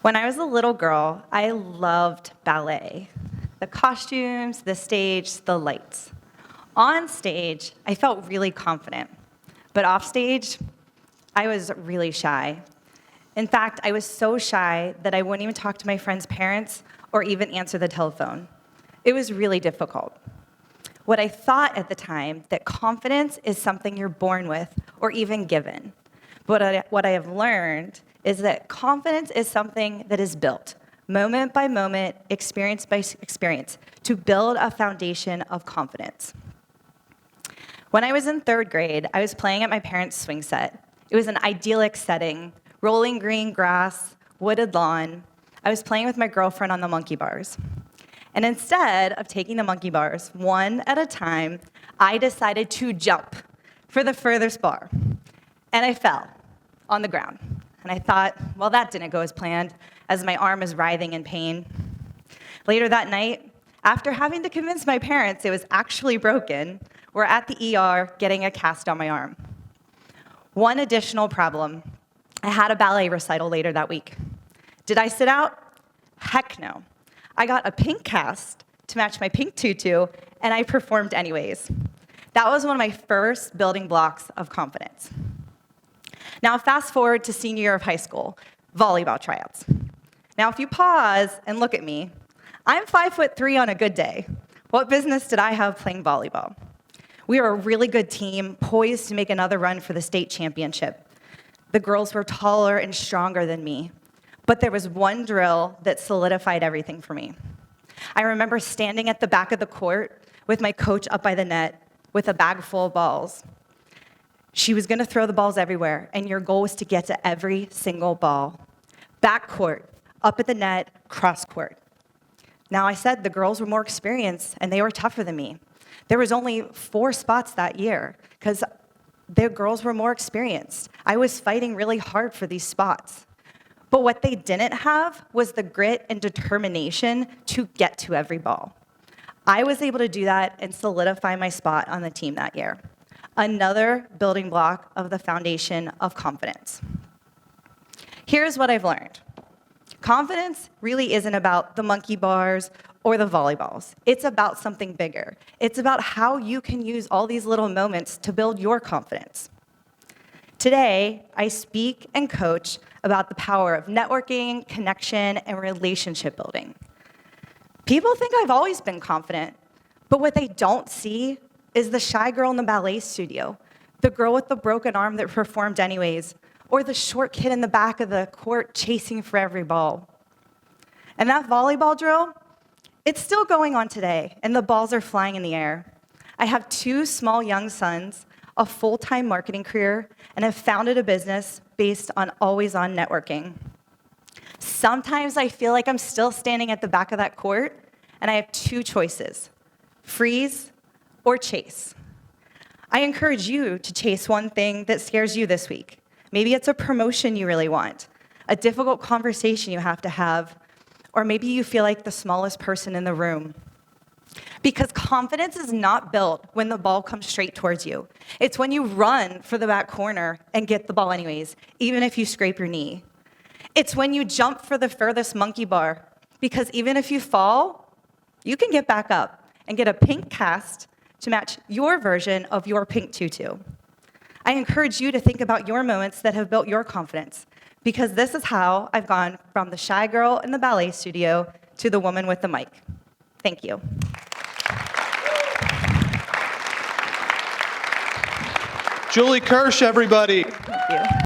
When I was a little girl, I loved ballet. The costumes, the stage, the lights. On stage, I felt really confident. But off stage, I was really shy. In fact, I was so shy that I wouldn't even talk to my friends' parents or even answer the telephone. It was really difficult. What I thought at the time, that confidence is something you're born with or even given. But what I have learned is that confidence is something that is built, moment by moment, experience by experience, to build a foundation of confidence. When I was in 3rd grade, I was playing at my parents' swing set. It was an idyllic setting, rolling green grass, wooded lawn. I was playing with my girlfriend on the monkey bars. And instead of taking the monkey bars one at a time, I decided to jump for the furthest bar. And I fell on the ground. And I thought, well, that didn't go as planned, as my arm is writhing in pain. Later that night, after having to convince my parents it was actually broken, we're at the ER getting a cast on my arm. One additional problem, I had a ballet recital later that week. Did I sit out? Heck no. I got a pink cast to match my pink tutu, and I performed anyways. That was one of my first building blocks of confidence. Now, fast forward to senior year of high school, volleyball tryouts. Now, if you pause and look at me, I'm 5'3" on a good day. What business did I have playing volleyball? We were a really good team, poised to make another run for the state championship. The girls were taller and stronger than me, but there was one drill that solidified everything for me. I remember standing at the back of the court with my coach up by the net with a bag full of balls. She was going to throw the balls everywhere, and your goal was to get to every single ball. Back court, up at the net, cross court. Now, I said the girls were more experienced, and they were tougher than me. There was only 4 spots that year, because the girls were more experienced. I was fighting really hard for these spots. But what they didn't have was the grit and determination to get to every ball. I was able to do that and solidify my spot on the team that year. Another building block of the foundation of confidence. Here's what I've learned. Confidence really isn't about the monkey bars or the volleyballs. It's about something bigger. It's about how you can use all these little moments to build your confidence. Today, I speak and coach about the power of networking, connection, and relationship building. People think I've always been confident, but what they don't see is the shy girl in the ballet studio, the girl with the broken arm that performed anyways, or the short kid in the back of the court chasing for every ball. And that volleyball drill, it's still going on today, and the balls are flying in the air. I have 2 small young sons, a full-time marketing career, and have founded a business based on always-on networking. Sometimes I feel like I'm still standing at the back of that court, and I have 2 choices: freeze or chase. I encourage you to chase one thing that scares you this week. Maybe it's a promotion you really want, a difficult conversation you have to have, or maybe you feel like the smallest person in the room. Because confidence is not built when the ball comes straight towards you. It's when you run for the back corner and get the ball anyways, even if you scrape your knee. It's when you jump for the furthest monkey bar, because even if you fall, you can get back up and get a pink cast to match your version of your pink tutu. I encourage you to think about your moments that have built your confidence, because this is how I've gone from the shy girl in the ballet studio to the woman with the mic. Thank you. Julie Kirsch, everybody. Thank you.